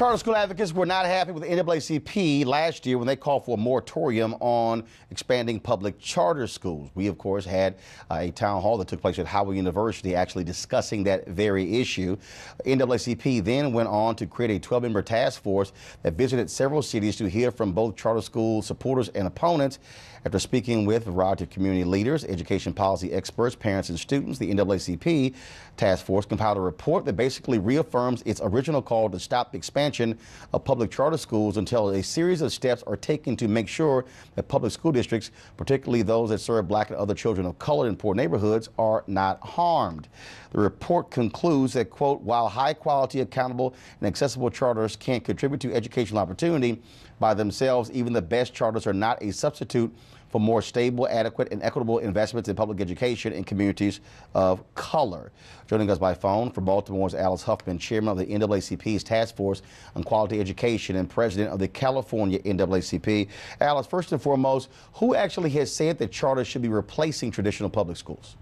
Charter school advocates were not happy with the NAACP last year when they called for a moratorium on expanding public charter schools. We, of course, had a town hall that took place at Howard University actually discussing that very issue. NAACP then went on to create a 12-member task force that visited several cities to hear from both charter school supporters and opponents. After speaking with a variety of community leaders, education policy experts, parents, and students, the NAACP task force compiled a report that basically reaffirms its original call to stop the expansion of public charter schools until a series of steps are taken to make sure that public school districts, particularly those that serve Black and other children of color in poor neighborhoods, are not harmed. The report concludes that, quote, while high quality, accountable, and accessible charters can contribute to educational opportunity by themselves, even the best charters are not a substitute for more stable, adequate, and equitable investments in public education in communities of color. Joining us by phone from Baltimore's Alice Huffman, chairman of the NAACP's Task Force on Quality Education and president of the California NAACP. Alice, first and foremost, who actually has said that charters should be replacing traditional public schools?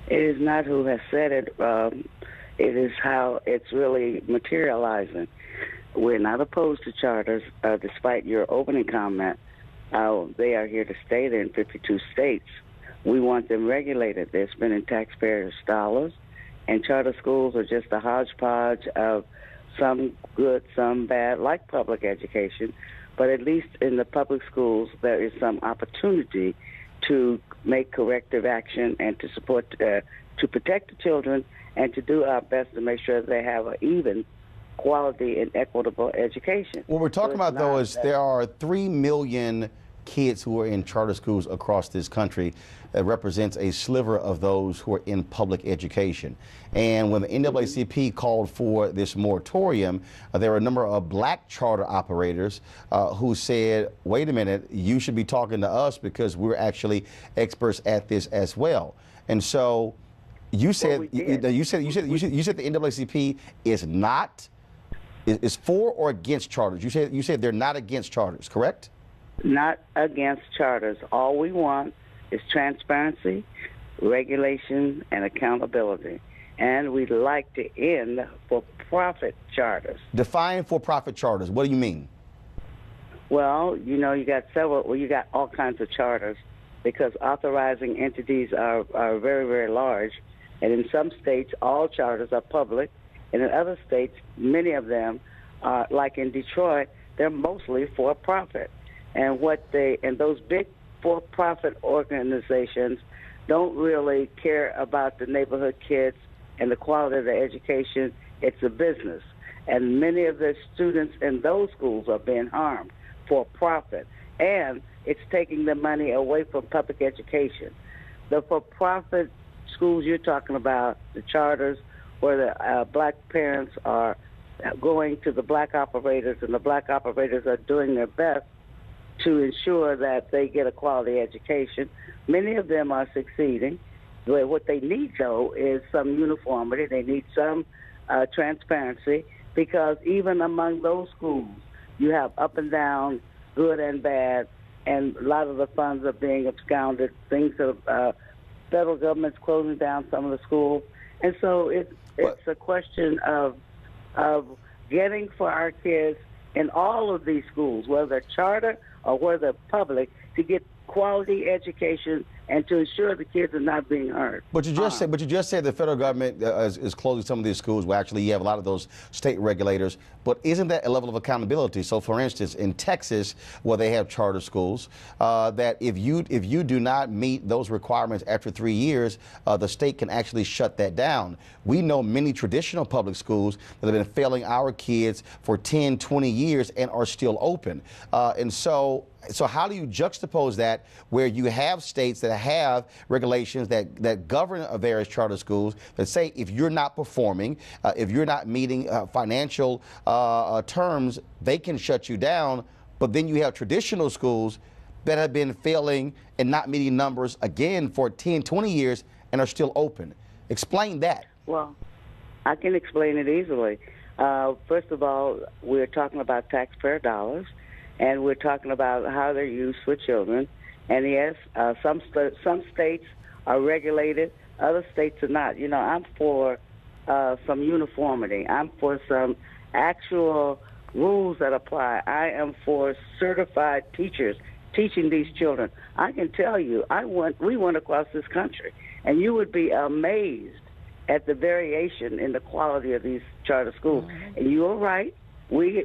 It is not who has said it. It is how it's really materializing. We're not opposed to charters, despite your opening comment. They are here to stay there in 52 states. We want them regulated. They're spending taxpayers' dollars, and charter schools are just a hodgepodge of some good, some bad, like public education. But at least in the public schools, there is some opportunity to make corrective action and to support, to protect the children, and to do our best to make sure they have an even quality and equitable education. What we're talking about, though, is there are 3 million kids who are in charter schools across this country. That represents a sliver of those who are in public education. And when the NAACP called for this moratorium, there were a number of Black charter operators who said, wait a minute, you should be talking to us because we're actually experts at this as well. And so you said, you said the NAACP is not, is for or against charters. You said they're not against charters, correct? Not against charters. All we want is transparency, regulation, and accountability. And we'd like to end for-profit charters. Define for-profit charters. What do you mean? Well, you know, you got all kinds of charters because authorizing entities are very, very large. And in some states, all charters are public. And in other states, many of them, like in Detroit, they're mostly for-profit. And those big for-profit organizations don't really care about the neighborhood kids and the quality of their education. It's a business. And many of the students in those schools are being harmed for profit. And it's taking the money away from public education. The for-profit schools you're talking about, the charters, where the Black parents are going to the Black operators, and the Black operators are doing their best to ensure that they get a quality education. Many of them are succeeding. But what they need, though, is some uniformity. They need some transparency, because even among those schools, you have up and down, good and bad, and a lot of the funds are being absconded. Federal government's closing down some of the schools. And so it's a question of getting for our kids in all of these schools, whether they're charter or whether they're public, to get quality education and to ensure the kids are not being hurt. But you just said the federal government is closing some of these schools. Well, actually, you have a lot of those state regulators. But isn't that a level of accountability? So, for instance, in Texas, where they have charter schools, that if you do not meet those requirements after 3 years, the state can actually shut that down. We know many traditional public schools that have been failing our kids for 10, 20 years and are still open. So how do you juxtapose that, where you have states that have regulations that govern various charter schools that say if you're not performing, if you're not meeting financial terms, they can shut you down, but then you have traditional schools that have been failing and not meeting numbers again for 10, 20 years and are still open? Explain that. Well, I can explain it easily. First of all, we're talking about taxpayer dollars. And we're talking about how they're used for children. And yes, some states are regulated, other states are not. You know, I'm for some uniformity. I'm for some actual rules that apply. I am for certified teachers teaching these children. I can tell you, we went across this country, and you would be amazed at the variation in the quality of these charter schools. Mm-hmm. And you are right. We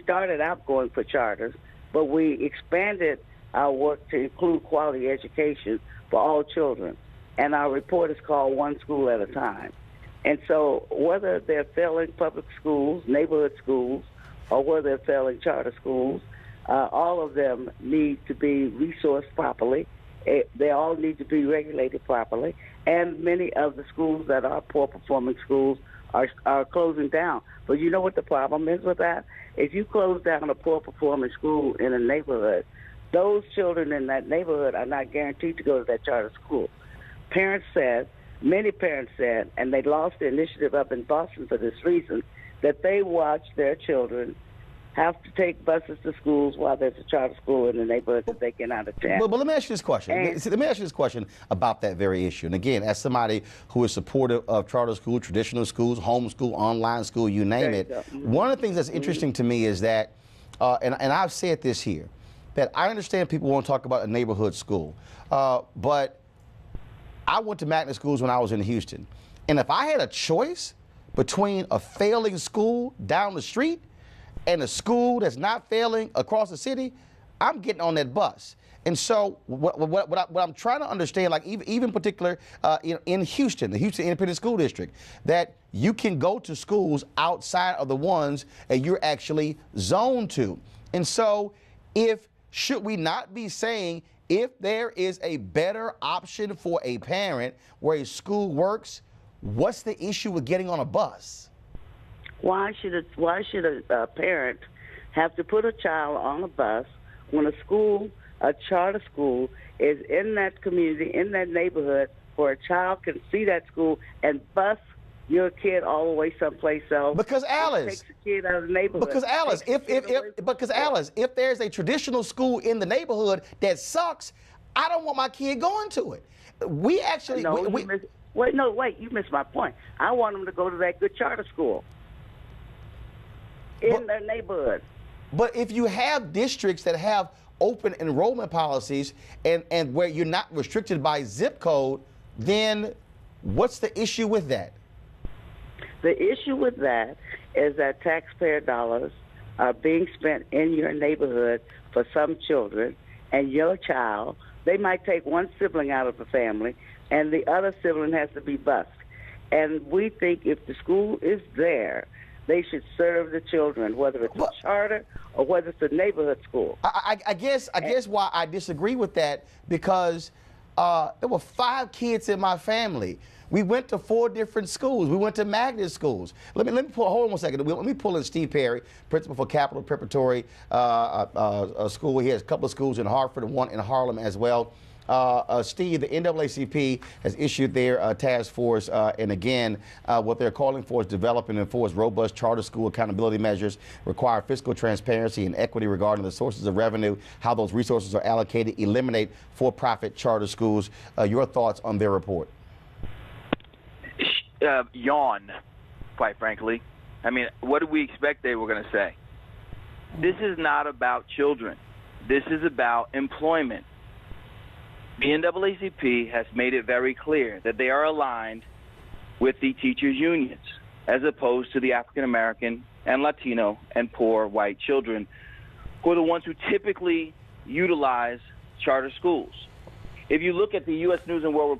started out going for charters, but we expanded our work to include quality education for all children. And our report is called One School at a Time. And so whether they're failing public schools, neighborhood schools, or whether they're failing charter schools, all of them need to be resourced properly. They all need to be regulated properly. And many of the schools that are poor-performing schools are closing down. But you know what the problem is with that? If you close down a poor-performing school in a neighborhood, those children in that neighborhood are not guaranteed to go to that charter school. Many parents said, and they lost the initiative up in Boston for this reason, that they watched their children have to take buses to schools while there's a charter school in the neighborhood that they cannot attend. But let me ask you this question. Let me ask you this question about that very issue. And again, as somebody who is supportive of charter school, traditional schools, homeschool, online school, you name it, one of the things that's interesting to me is that, and I've said this here, that I understand people want to talk about a neighborhood school, but I went to magnet schools when I was in Houston. And if I had a choice between a failing school down the street and a school that's not failing across the city, I'm getting on that bus. And so what I'm trying to understand, like even particular in Houston, the Houston Independent School District, that you can go to schools outside of the ones that you're actually zoned to. And so should we not be saying, if there is a better option for a parent where a school works, what's the issue with getting on a bus? Why should a parent have to put a child on a bus when a charter school, is in that community, in that neighborhood, where a child can see that school and bus your kid all the way someplace else? Because Alice, takes the kid out of the neighborhood. Because Alice, if there's a traditional school in the neighborhood that sucks, I don't want my kid going to it. We actually you missed my point. I want them to go to that good charter school in their neighborhood. But if you have districts that have open enrollment policies and where you're not restricted by zip code, then what's the issue with that? The issue with that is that taxpayer dollars are being spent in your neighborhood for some children, and your child, they might take one sibling out of the family, and the other sibling has to be bused. And we think if the school is there, they should serve the children, whether it's a charter or whether it's a neighborhood school. I guess why I disagree with that, because there were 5 kids in my family. We went to 4 different schools. We went to magnet schools. Let me hold on one second. Let me pull in Steve Perry, principal for Capital Preparatory School. He has a couple of schools in Hartford and one in Harlem as well. Steve, the NAACP has issued their task force, and again, what they're calling for is develop and enforce robust charter school accountability measures, require fiscal transparency and equity regarding the sources of revenue, how those resources are allocated, eliminate for-profit charter schools. Your thoughts on their report? Yawn, quite frankly. I mean, what did we expect they were going to say? This is not about children. This is about employment. The NAACP has made it very clear that they are aligned with the teachers' unions, as opposed to the African American and Latino and poor white children, who are the ones who typically utilize charter schools. If you look at the U.S. News and World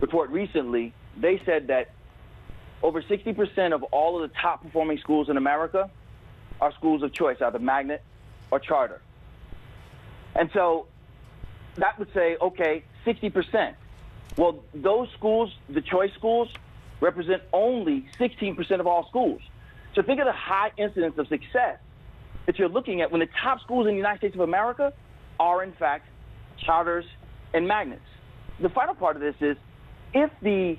Report recently, they said that over 60% of all of the top performing schools in America are schools of choice, either magnet or charter. And so that would say, okay, 60%. Well, those schools, the choice schools, represent only 16% of all schools. So think of the high incidence of success that you're looking at when the top schools in the United States of America are, in fact, charters and magnets. The final part of this is, if the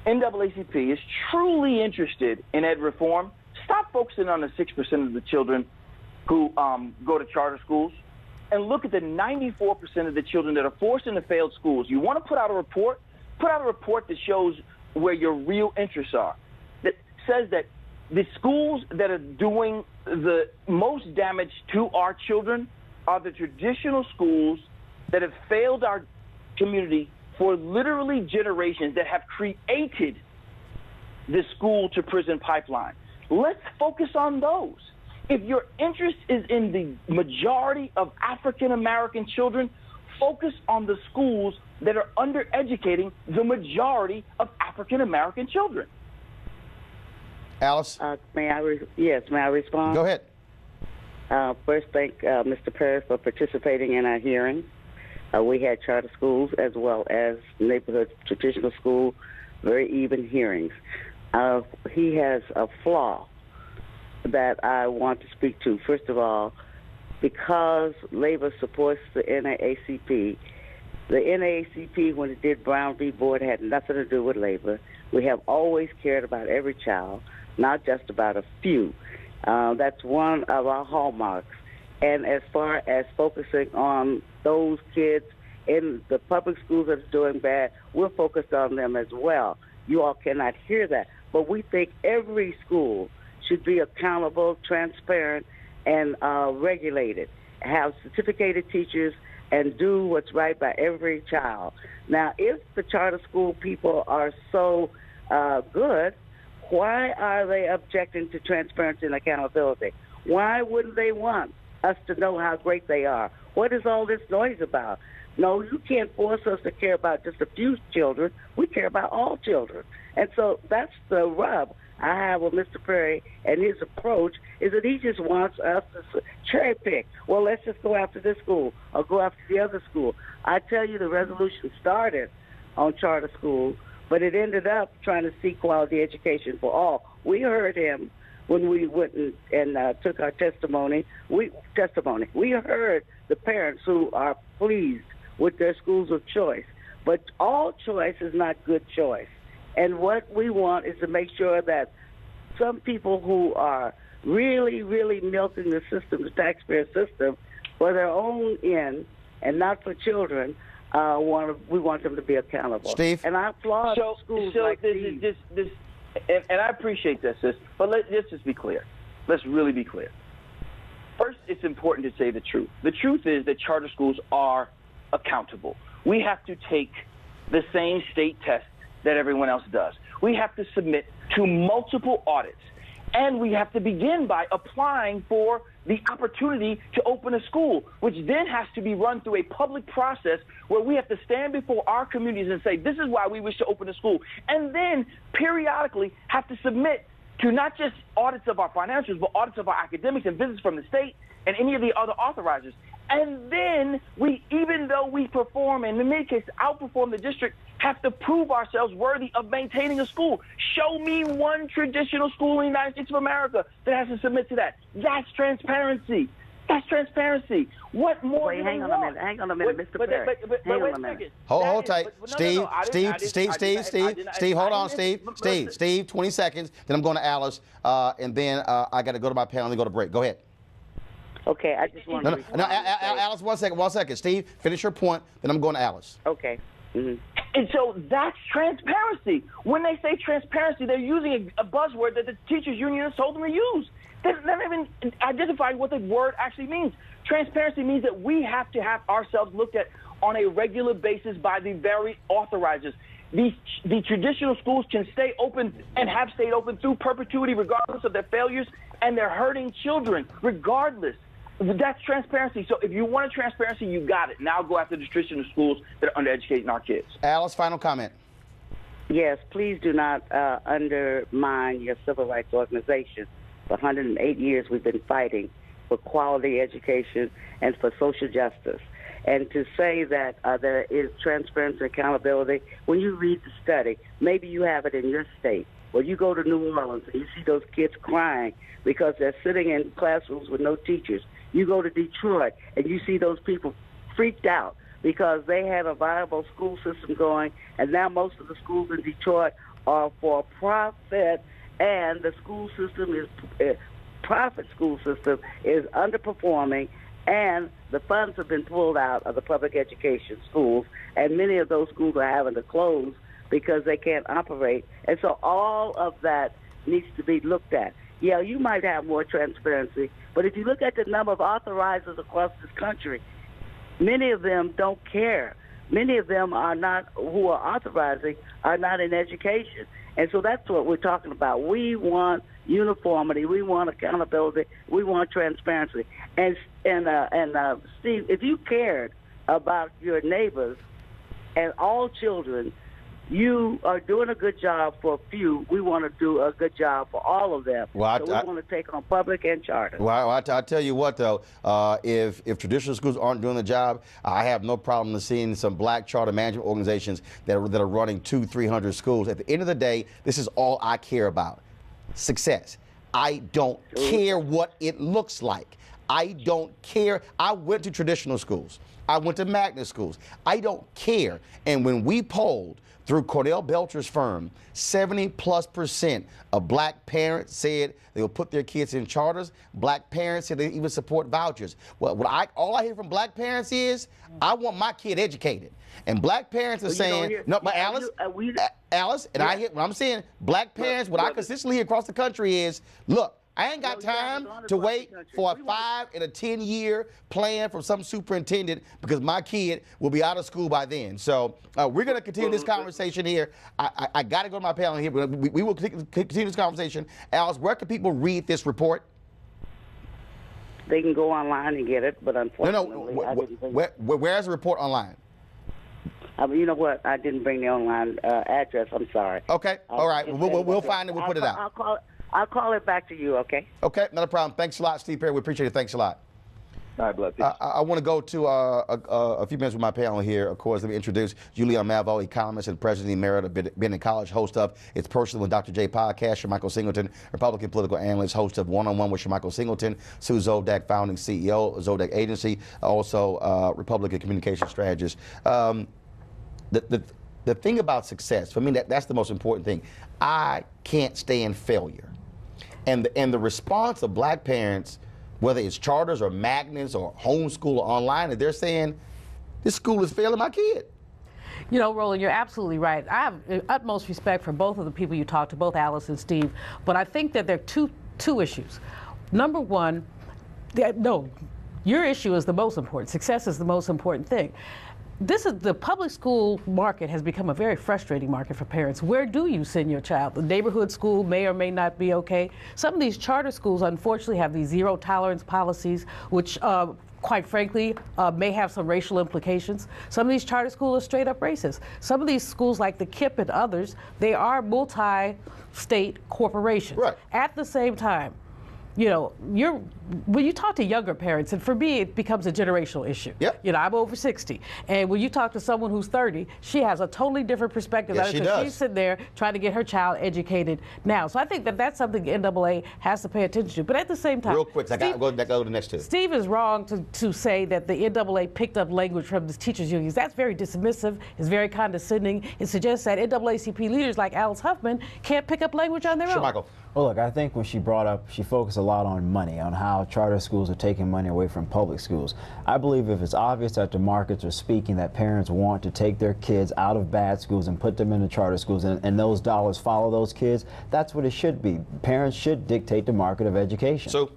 NAACP is truly interested in ed reform, stop focusing on the 6% of the children who go to charter schools, and look at the 94% of the children that are forced into failed schools. You want to put out a report that shows where your real interests are. That says that the schools that are doing the most damage to our children are the traditional schools that have failed our community for literally generations, that have created the school to prison pipeline. Let's focus on those. If your interest is in the majority of African American children, focus on the schools that are undereducating the majority of African American children. Alice? May I respond? Go ahead. First, thank Mr. Perry for participating in our hearing. We had charter schools as well as neighborhood traditional school, very even hearings. He has a flaw that I want to speak to. First of all, because Labor supports the NAACP, the NAACP, when it did Brown v. Board, had nothing to do with Labor. We have always cared about every child, not just about a few. That's one of our hallmarks. And as far as focusing on those kids in the public schools that are doing bad, we're focused on them as well. You all cannot hear that. But we think every school should be accountable, transparent, and regulated, have certificated teachers, and do what's right by every child. Now, if the charter school people are so good, why are they objecting to transparency and accountability? Why wouldn't they want us to know how great they are? What is all this noise about? No, you can't force us to care about just a few children. We care about all children. And so that's the rub I have with Mr. Perry and his approach, is that he just wants us to cherry pick. Well, let's just go after this school or go after the other school. I tell you, the resolution started on charter schools, but it ended up trying to seek quality education for all. We heard him when we went and took our testimony. We heard the parents who are pleased with their schools of choice. But all choice is not good choice. And what we want is to make sure that some people who are really, really milking the system, the taxpayer system, for their own end and not for children, we want them to be accountable. Steve? And I applaud schools like these. And I appreciate this, sis, but let's just be clear. Let's really be clear. First, it's important to say the truth. The truth is that charter schools are accountable. We have to take the same state test that everyone else does. We have to submit to multiple audits, and we have to begin by applying for the opportunity to open a school, which then has to be run through a public process where we have to stand before our communities and say, this is why we wish to open a school, and then periodically have to submit to not just audits of our financials, but audits of our academics and visits from the state and any of the other authorizers. And then we, even though we perform, and in many cases outperform the district, have to prove ourselves worthy of maintaining a school. Show me one traditional school in the United States of America that has to submit to that. That's transparency. That's transparency. What more? Wait, hang on a minute, Mr. Perry. Hang on a minute. Hold tight. Steve, hold on, Steve, 20 seconds. Then I'm going to Alice, and then I got to go to my panel and go to break. Go ahead. Okay, I just want to... No, Alice, one second. Steve, finish your point, then I'm going to Alice. Okay. Mm-hmm. And so that's transparency. When they say transparency, they're using a buzzword that the teachers union has told them to use. They're not even identifying what the word actually means. Transparency means that we have to have ourselves looked at on a regular basis by the very authorizers. The traditional schools can stay open and have stayed open through perpetuity regardless of their failures, and they're hurting children regardless. That's transparency. So if you want a transparency, you got it. Now go after the traditional schools that are undereducating our kids. Alice, final comment. Yes, please do not undermine your civil rights organization. For 108 years, we've been fighting for quality education and for social justice. And to say that there is transparency and accountability, when you read the study, maybe you have it in your state. Well, you go to New Orleans and you see those kids crying because they're sitting in classrooms with no teachers. You go to Detroit and you see those people freaked out because they had a viable school system going, and now most of the schools in Detroit are for profit, and the school system is profit school system is underperforming, and the funds have been pulled out of the public education schools, and many of those schools are having to close because they can't operate. And so all of that needs to be looked at. Yeah, you might have more transparency, but if you look at the number of authorizers across this country, many of them don't care. Many of them are not, who are authorizing, are not in education. And so that's what we're talking about. We want uniformity. We want accountability. We want transparency. And Steve, if you cared about your neighbors and all children, you are doing a good job for a few. We want to do a good job for all of them. Well, so we want to take on public and charter. Well, I tell you what, though, if traditional schools aren't doing the job, I have no problem seeing some black charter management organizations that are running 200-300 schools. At the end of the day, this is all I care about: success. I don't care what it looks like. I don't care. I went to traditional schools. I went to magnet schools. I don't care. And when we polled through Cordell Belcher's firm, 70+% of black parents said they will put their kids in charters. Black parents said they even support vouchers. Well, all I hear from black parents is, I want my kid educated. And black parents are saying, no, but Alice, and I hear, what I'm saying, black parents, what I consistently hear across the country is, look, I ain't got time to wait for a 5- and 10-year plan from some superintendent because my kid will be out of school by then. So we're going to continue this conversation here. I got to go to my panel here, but we will continue this conversation. Alice, where can people read this report? They can go online and get it, but unfortunately, where's the report online? You know what? I didn't bring the online address. I'm sorry. Okay. All right. We'll find it. We'll put it out. I'll call it back to you, okay? Okay, not a problem. Thanks a lot, Steve Perry. We appreciate it. Thanks a lot. All right, bless you. I want to go to a few minutes with my panel here. Of course, let me introduce Julian Malvo, economist and president emerita of Benton College, host of It's Personal with Dr. J podcast, Michael Singleton, Republican political analyst, host of One-on-One with Michael Singleton, Sue Zodak, founding CEO of Zodak Agency, also Republican communication strategist. The thing about success, for me, that's the most important thing. I can't stand failure. And the response of black parents, whether it's charters or magnets or homeschool or online, they're saying, this school is failing my kid. You know, Roland, you're absolutely right. I have utmost respect for both of the people you talked to, both Alice and Steve, but I think that there are two issues. Number one, your issue is the most important. Success is the most important thing. The public school market has become a very frustrating market for parents. Where do you send your child? The neighborhood school may or may not be okay. Some of these charter schools, unfortunately, have these zero tolerance policies, which quite frankly, may have some racial implications. Some of these charter schools are straight up racist. Some of these schools, like the KIPP and others, they are multi-state corporations. Right. At the same time, you know, when you talk to younger parents, and for me, it becomes a generational issue. Yep. You know, I'm over 60, and when you talk to someone who's 30, she has a totally different perspective. Yes, she does. She's sitting there trying to get her child educated now. So I think that that's something the NAA has to pay attention to. But at the same time, real quick, I got to go to the next two. Steve is wrong to say that the NAA picked up language from the teachers' unions. That's very dismissive. It's very condescending. It suggests that NAACP leaders like Alice Huffman can't pick up language on their own. Michael. Well, look, I think when she focused a lot on money, on how charter schools are taking money away from public schools. I believe if it's obvious that the markets are speaking, that parents want to take their kids out of bad schools and put them into charter schools, and those dollars follow those kids, that's what it should be. Parents should dictate the market of education. So,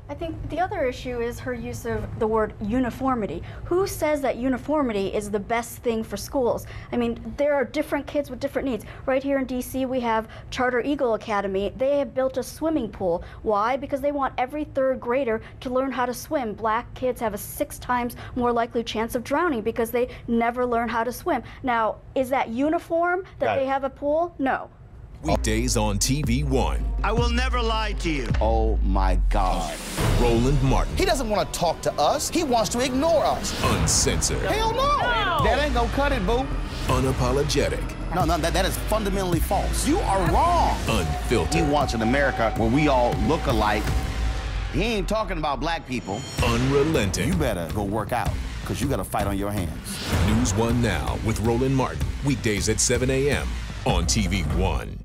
I think the other issue is her use of the word uniformity. Who says that uniformity is the best thing for schools? I mean, there are different kids with different needs. Right here in DC, we have Charter Eagle Academy. They have built a swimming pool. Why? Because they want every third grader to learn how to swim. Black kids have a 6 times more likely chance of drowning because they never learn how to swim. Now, is that uniform that they have a pool? No. Weekdays on TV One. I will never lie to you. oh my God. Roland Martin. He doesn't want to talk to us. He wants to ignore us. Uncensored. Hell no. That ain't gonna cut it, boo. Unapologetic. No, that is fundamentally false. You are wrong. Unfiltered. He wants an America where we all look alike. He ain't talking about black people. Unrelenting. You better go work out, because you got a fight on your hands. NewsOne Now with Roland Martin. Weekdays at 7 a.m. on TV One.